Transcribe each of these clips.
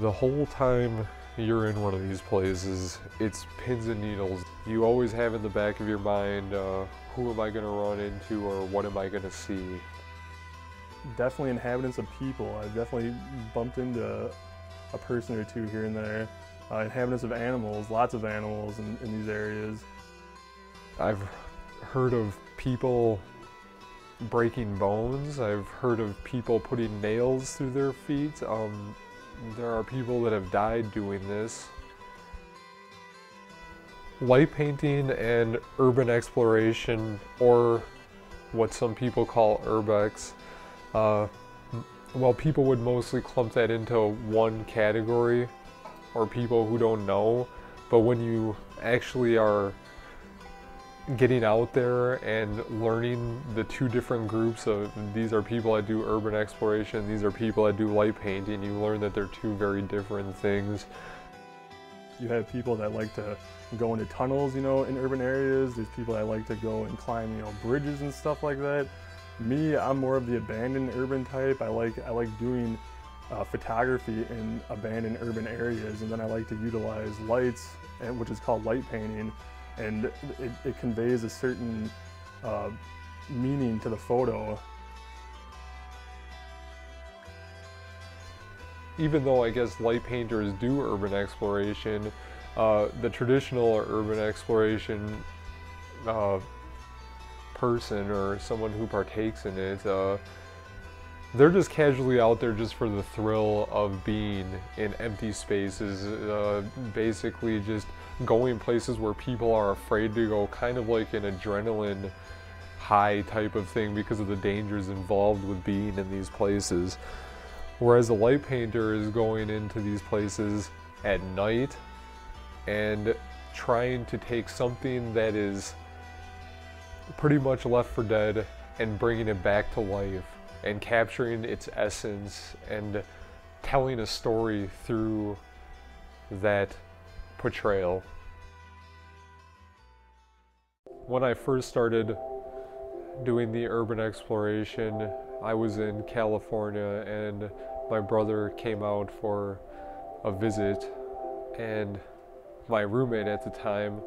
The whole time you're in one of these places, it's pins and needles. You always have in the back of your mind, who am I going to run into or what am I going to see? Definitely inhabitants of people. I've definitely bumped into a person or two here and there. Inhabitants of animals, lots of animals in these areas. I've heard of people breaking bones. I've heard of people putting nails through their feet. There are people that have died doing this. Light painting and urban exploration, or what some people call urbex, well, people would mostly clump that into one category, or people who don't know, but when you actually are getting out there and learning the two different groups of these are people that do urban exploration, these are people that do light painting, you learn that they're two very different things. You have people that like to go into tunnels, in urban areas. There's people that like to go and climb, bridges and stuff like that. Me, I'm more of the abandoned urban type. I like doing photography in abandoned urban areas, and then I like to utilize lights, which is called light painting. And it conveys a certain meaning to the photo. Even though I guess light painters do urban exploration, the traditional urban exploration person or someone who partakes in it, they're just casually out there just for the thrill of being in empty spaces, basically just going places where people are afraid to go, kind of like an adrenaline high type of thing because of the dangers involved with being in these places. Whereas the light painter is going into these places at night and trying to take something that is pretty much left for dead and bringing it back to life and capturing its essence and telling a story through that portrayal. When I first started doing the urban exploration, I was in California and my brother came out for a visit, and my roommate at the time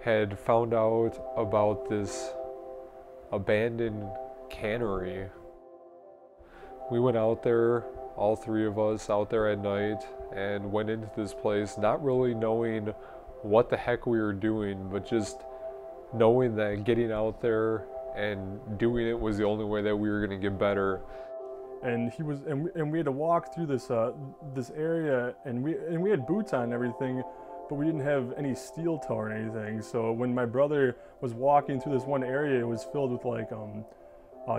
had found out about this abandoned cannery. We went out there, all three of us out there at night, and went into this place not really knowing what the heck we were doing, but just knowing that getting out there and doing it was the only way that we were going to get better. And we had to walk through this this area, and we had boots on and everything, but we didn't have any steel toe or anything. So when my brother was walking through this one area, it was filled with like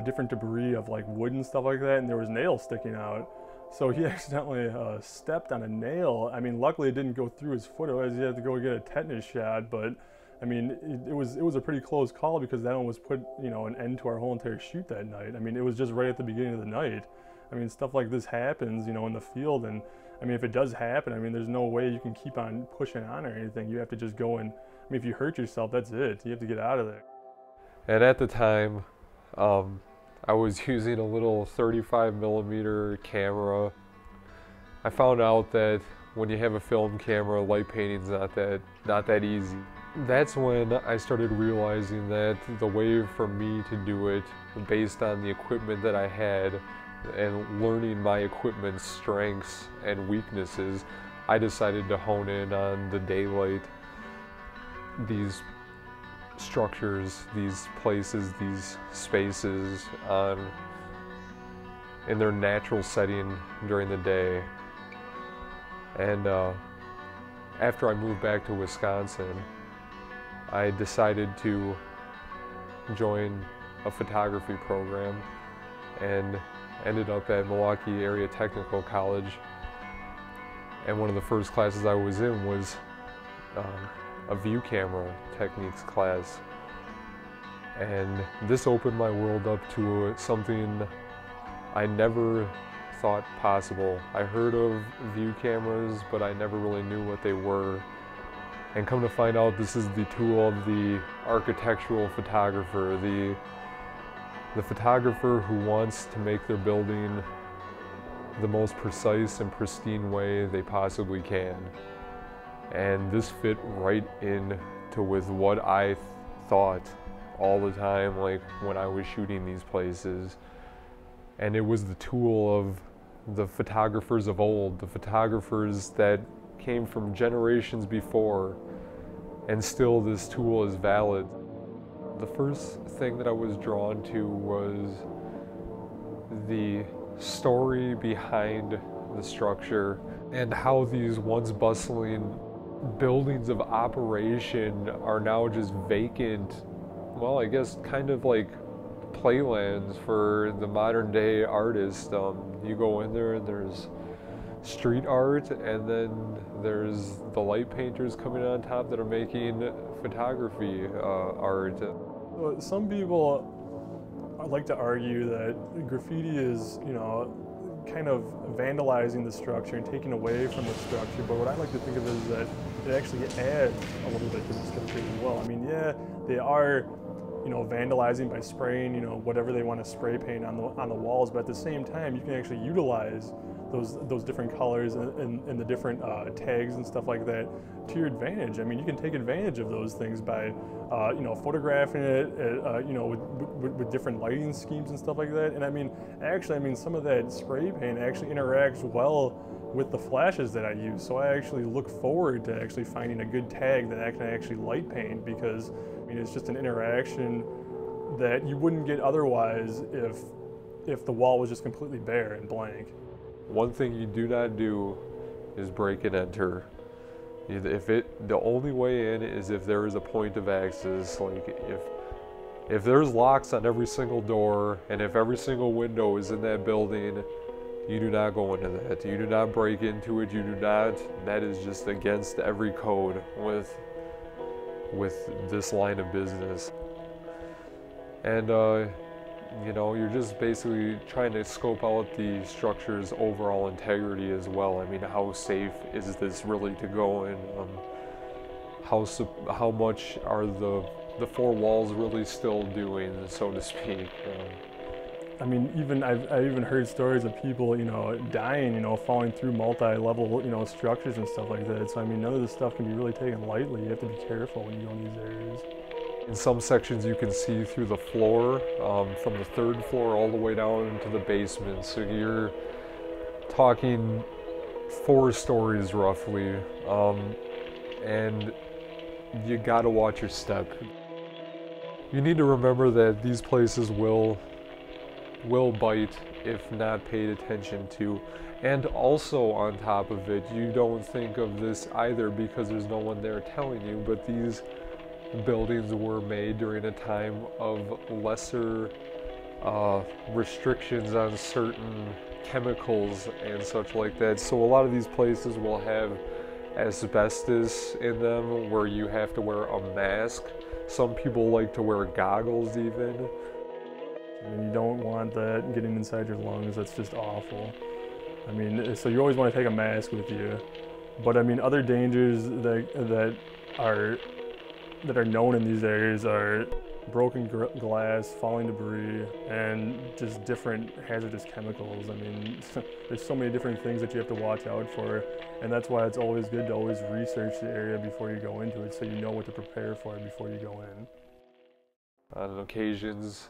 different debris of like wood and stuff like that, and there was nails sticking out. So he accidentally stepped on a nail. I mean, luckily it didn't go through his foot, otherwise he had to go get a tetanus shot. But I mean, it was a pretty close call because that almost put an end to our whole entire shoot that night. I mean, it was just right at the beginning of the night. I mean, stuff like this happens, in the field, and I mean, if it does happen, I mean, there's no way you can keep on pushing on or anything. You have to just go and, I mean, if you hurt yourself, that's it. You have to get out of there. And at the time, I was using a little 35mm camera. I found out that when you have a film camera, light painting's not that easy. That's when I started realizing that the way for me to do it, based on the equipment that I had and learning my equipment's strengths and weaknesses, I decided to hone in on the daylight, these structures, these places, these spaces in their natural setting during the day. And after I moved back to Wisconsin, I decided to join a photography program and ended up at Milwaukee Area Technical College. And one of the first classes I was in was a view camera techniques class. And this opened my world up to something I never thought possible. I heard of view cameras, but I never really knew what they were. And come to find out, this is the tool of the architectural photographer, the photographer who wants to make their building the most precise and pristine way they possibly can. And this fit right in to with what I thought all the time, like when I was shooting these places. And it was the tool of the photographers of old, the photographers that came from generations before, and still this tool is valid. The first thing that I was drawn to was the story behind the structure and how these once bustling buildings of operation are now just vacant, well, I guess kind of like playlands for the modern day artist. You go in there and there's street art, and then there's the light painters coming on top that are making photography art. Some people like to argue that graffiti is, kind of vandalizing the structure and taking away from the structure, but what I like to think of is that it actually adds a little bit to the structure as well. I mean, yeah, they are, vandalizing by spraying, whatever they want to spray paint on the walls, but at the same time, you can actually utilize those different colors and the different tags and stuff like that to your advantage. I mean, you can take advantage of those things by, photographing it, with different lighting schemes and stuff like that. And I mean, some of that spray paint actually interacts well with the flashes that I use. So I actually look forward to actually finding a good tag that I can actually light paint, because I mean, it's just an interaction that you wouldn't get otherwise if the wall was just completely bare and blank. One thing you do not do is break and enter. The only way in is if there is a point of access. Like if there's locks on every single door and if every single window is in that building, you do not go into that. You do not break into it. You do not. That is just against every code with this line of business. And you're just basically trying to scope out the structure's overall integrity as well. I mean, how safe is this really to go in? How much are the four walls really still doing, so to speak? I mean, I even heard stories of people, dying, falling through multi-level, structures and stuff like that. So I mean, none of this stuff can be really taken lightly. You have to be careful when you go in these areas. In some sections you can see through the floor, from the third floor all the way down into the basement. So you're talking 4 stories roughly, and you gotta watch your step. You need to remember that these places will bite if not paid attention to. And also on top of it, you don't think of this either because there's no one there telling you, but these buildings were made during a time of lesser restrictions on certain chemicals and such like that. So a lot of these places will have asbestos in them where you have to wear a mask. Some people like to wear goggles even. And you don't want that getting inside your lungs. That's just awful. I mean, so you always want to take a mask with you. But I mean, other dangers that are known in these areas are broken glass, falling debris, and just different hazardous chemicals. I mean, there's so many different things that you have to watch out for, and that's why it's always good to always research the area before you go into it, so you know what to prepare for before you go in. On occasions,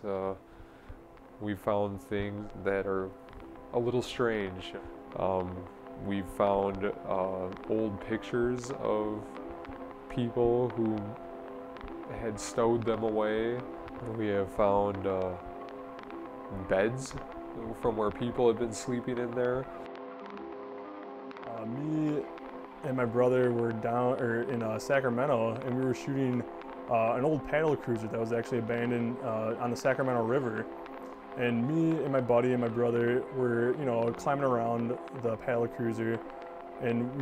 we found things that are a little strange. We found old pictures of people who had stowed them away. We have found beds from where people had been sleeping in there. Me and my brother were down in Sacramento, and we were shooting an old paddle cruiser that was actually abandoned on the Sacramento River. And me and my buddy and my brother were, climbing around the paddle cruiser, and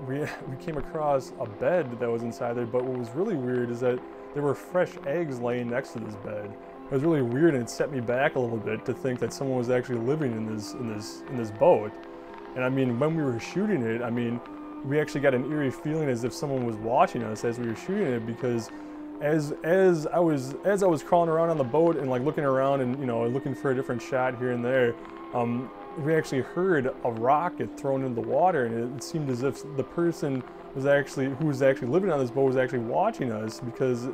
we came across a bed that was inside there. But what was really weird is that there were fresh eggs laying next to this bed. It was really weird, and it set me back a little bit to think that someone was actually living in this boat. And I mean, when we were shooting it, I mean, we actually got an eerie feeling as if someone was watching us as we were shooting it, because as I was crawling around on the boat and like looking around and looking for a different shot here and there, we actually heard a rock get thrown into the water, and it seemed as if the person who was actually living on this boat was actually watching us, because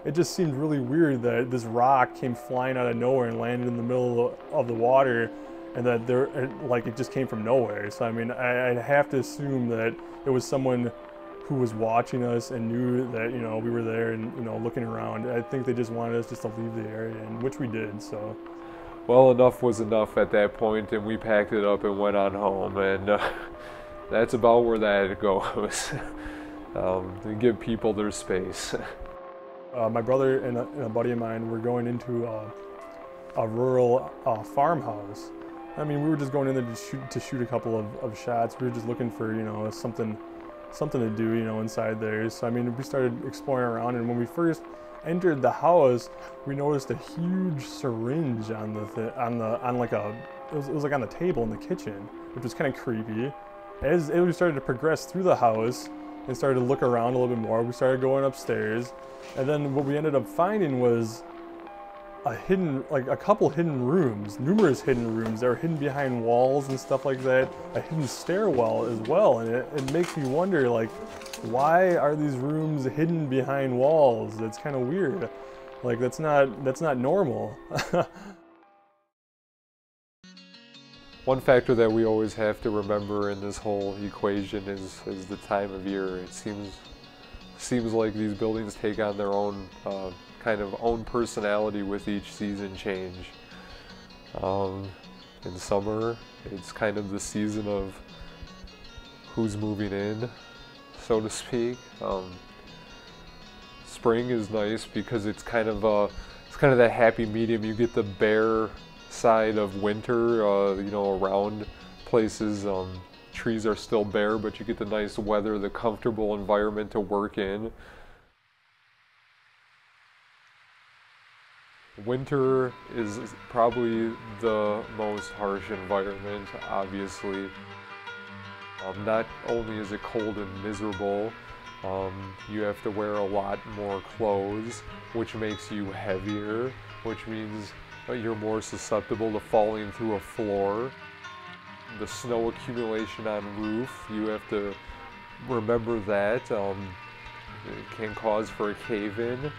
it just seemed really weird that this rock came flying out of nowhere and landed in the middle of the water, and that it just came from nowhere. So I mean, I'd have to assume that it was someone who was watching us and knew that, you know, we were there and, you know, looking around. I think they just wanted us just to leave the area, and which we did. So, well, enough was enough at that point, and we packed it up and went on home, and that's about where that goes. To give people their space. My brother and a buddy of mine were going into a rural farmhouse. I mean, we were just going in there to shoot a couple of shots. We were just looking for, you know, something to do, you know, inside there. So I mean, we started exploring around, and when we first entered the house, we noticed a huge syringe on it was like on the table in the kitchen, which was kind of creepy. As we started to progress through the house and started to look around a little bit more, we started going upstairs, and then what we ended up finding was a couple hidden rooms, numerous hidden rooms that were hidden behind walls and stuff like that, a hidden stairwell as well. And it makes me wonder, like, why are these rooms hidden behind walls? It's kind of weird. Like, that's not normal. One factor that we always have to remember in this whole equation is the time of year. It seems like these buildings take on their own kind of own personality with each season change. In summer, it's kind of the season of who's moving in, so to speak. Spring is nice because it's kind of that happy medium. You get the bare side of winter, you know, around places. Trees are still bare, but you get the nice weather, the comfortable environment to work in. Winter is probably the most harsh environment, obviously. Not only is it cold and miserable, you have to wear a lot more clothes, which makes you heavier, which means you're more susceptible to falling through a floor. The snow accumulation on roof, you have to remember that. It can cause for a cave-in.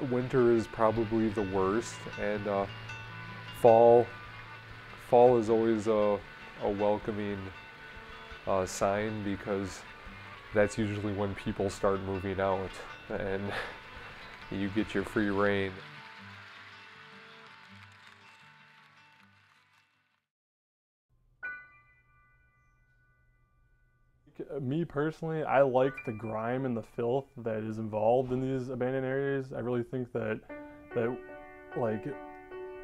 Winter is probably the worst, and fall is always a welcoming sign, because that's usually when people start moving out and you get your free reign. Me personally, I like the grime and the filth that is involved in these abandoned areas. I really think that like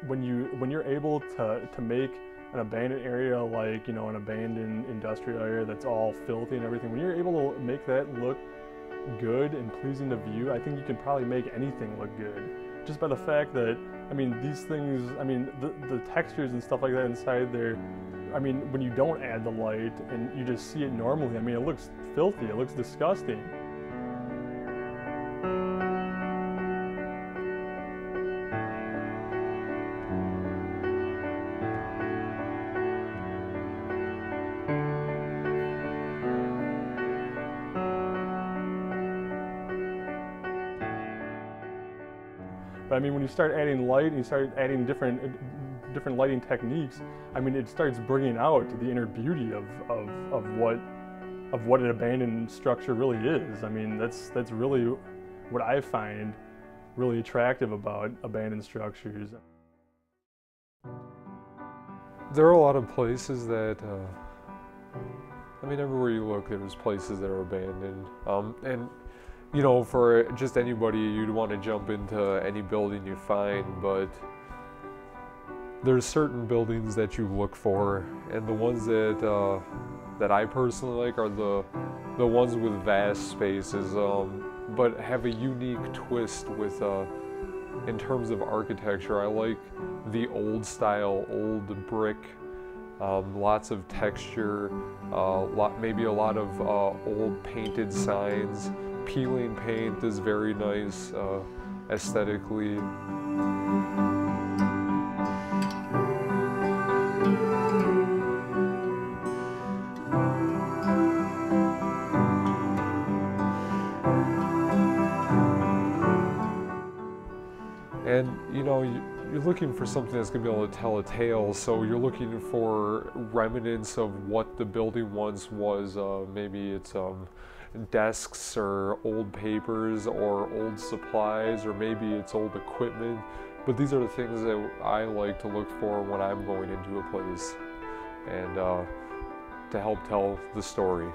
when you're able to make an abandoned area, like, you know, an abandoned industrial area that's all filthy and everything, when you're able to make that look good and pleasing to view, I think you can probably make anything look good. Just by the fact that, I mean, these things, I mean, the textures and stuff like that inside there, I mean, when you don't add the light and you just see it normally, I mean, it looks filthy, it looks disgusting. But I mean, when you start adding light and you start adding different lighting techniques, I mean, it starts bringing out the inner beauty of what an abandoned structure really is. I mean, that's really what I find really attractive about abandoned structures. There are a lot of places that, I mean, everywhere you look, there's places that are abandoned. And you know, for just anybody, you'd want to jump into any building you find, but there's certain buildings that you look for, and the ones that that I personally like are the ones with vast spaces, but have a unique twist with in terms of architecture. I like the old style, old brick, lots of texture, maybe a lot of old painted signs. Peeling paint is very nice aesthetically. And you know, you're looking for something that's going to be able to tell a tale, so you're looking for remnants of what the building once was. Maybe it's desks or old papers or old supplies, or maybe it's old equipment. But these are the things that I like to look for when I'm going into a place, and to help tell the story.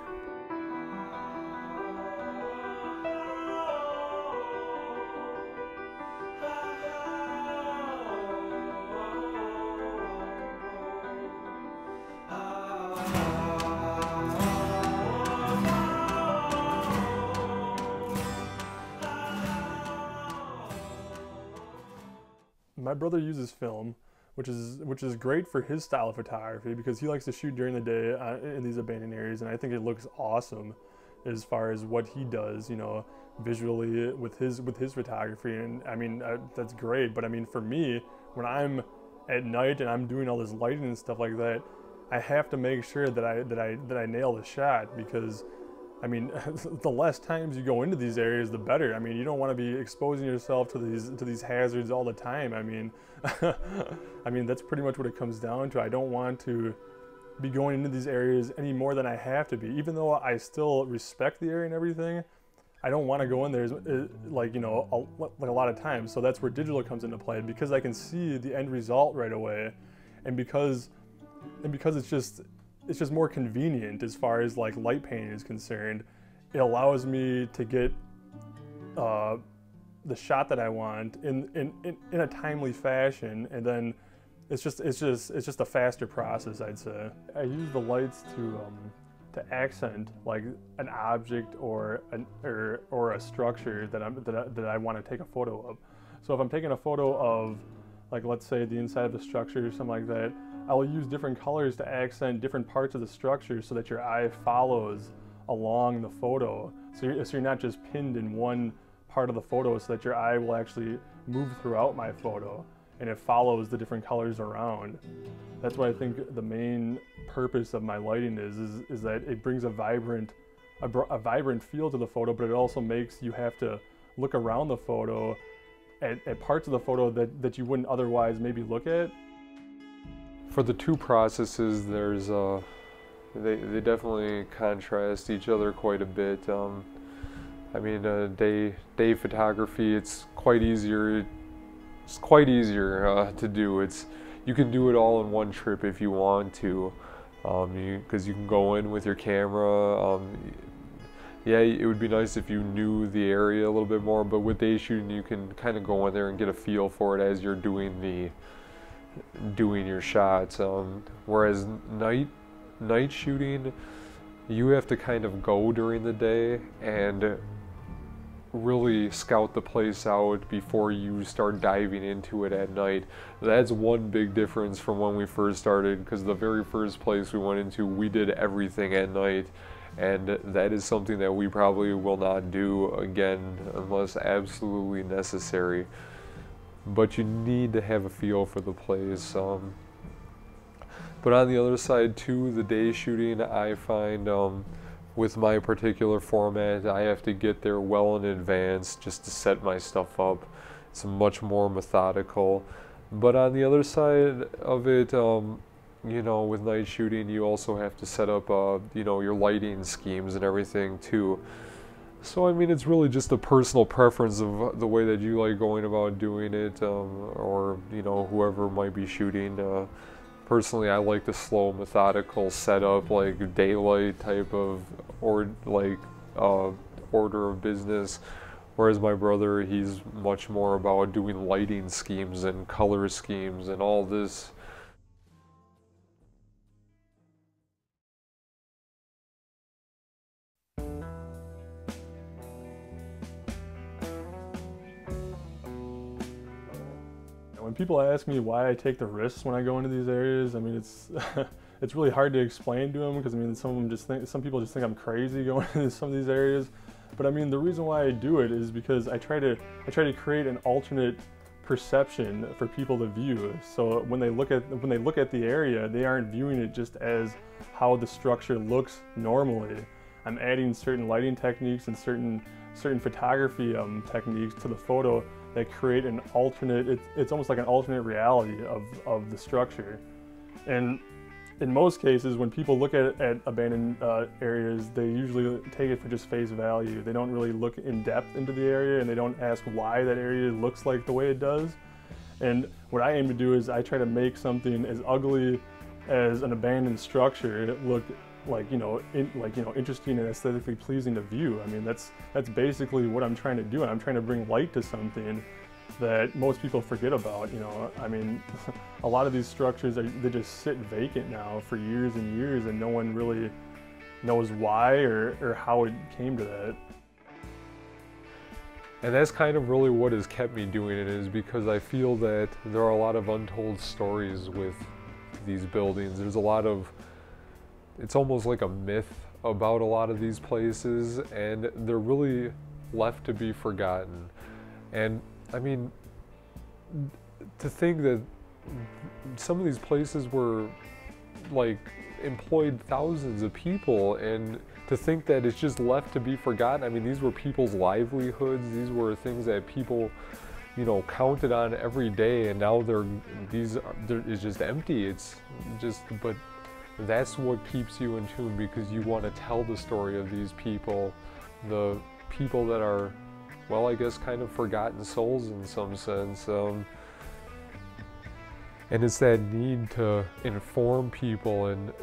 My brother uses film, which is great for his style of photography because he likes to shoot during the day in these abandoned areas, and I think it looks awesome as far as what he does, you know, visually with his photography. And I mean, that's great. But I mean, for me, when I'm at night and I'm doing all this lighting and stuff like that, I have to make sure that I nail the shot, because I mean, the less times you go into these areas, the better. I mean, you don't want to be exposing yourself to these hazards all the time. I mean, I mean, that's pretty much what it comes down to. I don't want to be going into these areas any more than I have to be. Even though I still respect the area and everything, I don't want to go in there like, you know, like a lot of times. So that's where digital comes into play, because I can see the end result right away, and because it's just more convenient as far as like light painting is concerned. It allows me to get the shot that I want in a timely fashion, and then it's just a faster process, I'd say. I use the lights to accent like an object or a structure that I want to take a photo of. So if I'm taking a photo of, like, let's say the inside of a structure or something like that, I'll use different colors to accent different parts of the structure so that your eye follows along the photo. So you're not just pinned in one part of the photo, so that your eye will actually move throughout my photo and it follows the different colors around. That's why I think the main purpose of my lighting is that it brings a vibrant feel to the photo, but it also makes you have to look around the photo at parts of the photo that you wouldn't otherwise maybe look at. For the two processes, there's they definitely contrast each other quite a bit. I mean, day photography, it's quite easier. It's quite easier to do. You can do it all in one trip if you want to, because you can go in with your camera. Yeah, it would be nice if you knew the area a little bit more, but with day shooting, you can kind of go in there and get a feel for it as you're doing your shots. Whereas night shooting, you have to kind of go during the day and really scout the place out before you start diving into it at night. That's one big difference from when we first started, because the very first place we went into, we did everything at night, and that is something that we probably will not do again unless absolutely necessary. But you need to have a feel for the place. But on the other side too, the day shooting, I find with my particular format, I have to get there well in advance just to set my stuff up. It's much more methodical. But on the other side of it, you know, with night shooting, you also have to set up, you know, your lighting schemes and everything too. So I mean, it's really just a personal preference of the way that you like going about doing it, or, you know, whoever might be shooting. Personally, I like the slow, methodical setup, like daylight type of, or like order of business. Whereas my brother, he's much more about doing lighting schemes and color schemes and all this When people ask me why I take the risks when I go into these areas, I mean, it's it's really hard to explain to them, because I mean, some people just think I'm crazy going into some of these areas. But I mean, the reason why I do it is because I try to create an alternate perception for people to view. So when they look at the area, they aren't viewing it just as how the structure looks normally. I'm adding certain lighting techniques and certain photography techniques to the photo that create an alternate, it's almost like an alternate reality of the structure. And in most cases, when people look at abandoned areas, they usually take it for just face value. They don't really look in depth into the area, and they don't ask why that area looks like the way it does. And what I aim to do is I try to make something as ugly as an abandoned structure look like, interesting and aesthetically pleasing to view. I mean, that's basically what I'm trying to do, and I'm trying to bring light to something that most people forget about. I mean, a lot of these structures they just sit vacant now for years and years, and no one really knows why or how it came to that. And that's kind of really what has kept me doing it, is because I feel that there are a lot of untold stories with these buildings. There's a lot of, it's almost like a myth about a lot of these places, and they're really left to be forgotten. And I mean, to think that some of these places were like employed thousands of people, and to think that it's just left to be forgotten. I mean, these were people's livelihoods. These were things that people, counted on every day, and now it's just empty. It's just, but that's what keeps you in tune, because you want to tell the story of these people, the people that are, well, I guess kind of forgotten souls in some sense. And it's that need to inform people and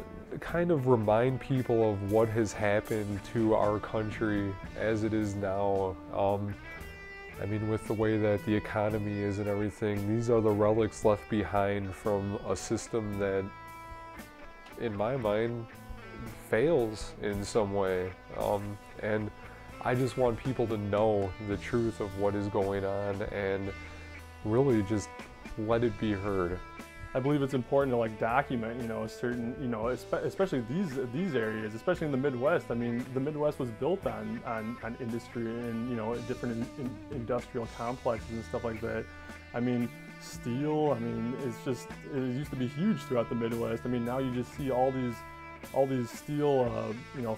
kind of remind people of what has happened to our country as it is now. I mean, with the way that the economy is and everything, these are the relics left behind from a system that, in my mind, fails in some way. And I just want people to know the truth of what is going on and really just let it be heard. I believe it's important to document, certain, especially these areas, especially in the Midwest. I mean, the Midwest was built on industry and different industrial complexes and stuff like that. I mean, steel. I mean, it used to be huge throughout the Midwest. I mean, now you just see all these steel,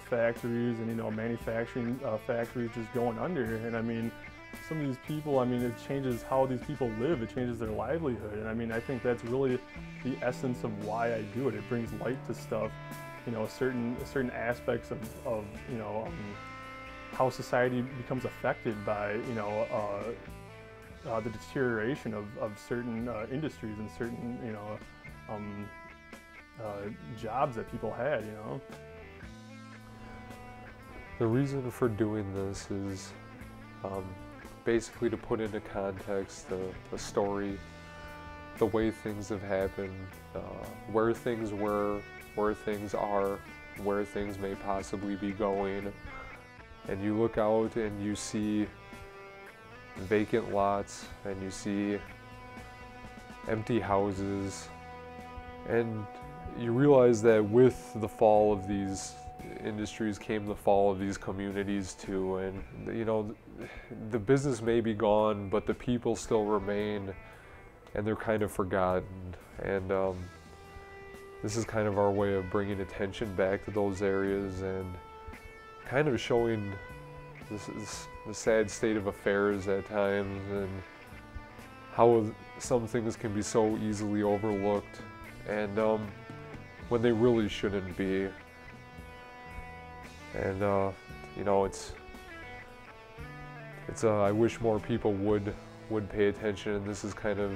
factories and manufacturing factories just going under. And I mean, some of these people, I mean, it changes how these people live. It changes their livelihood. And I mean, I think that's really the essence of why I do it. It brings light to stuff, certain aspects of how society becomes affected by, the deterioration of certain industries and certain, jobs that people had, The reason for doing this is basically to put into context the story, the way things have happened, where things were, where things are, where things may possibly be going. And you look out and you see vacant lots, and you see empty houses, and you realize that with the fall of these industries came the fall of these communities too. And the business may be gone, but the people still remain, and they're kind of forgotten. And this is kind of our way of bringing attention back to those areas and kind of showing the sad state of affairs at times, and how some things can be so easily overlooked, and when they really shouldn't be. And I wish more people would pay attention, and this is kind of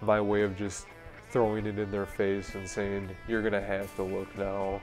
my way of just throwing it in their face and saying, you're gonna have to look now.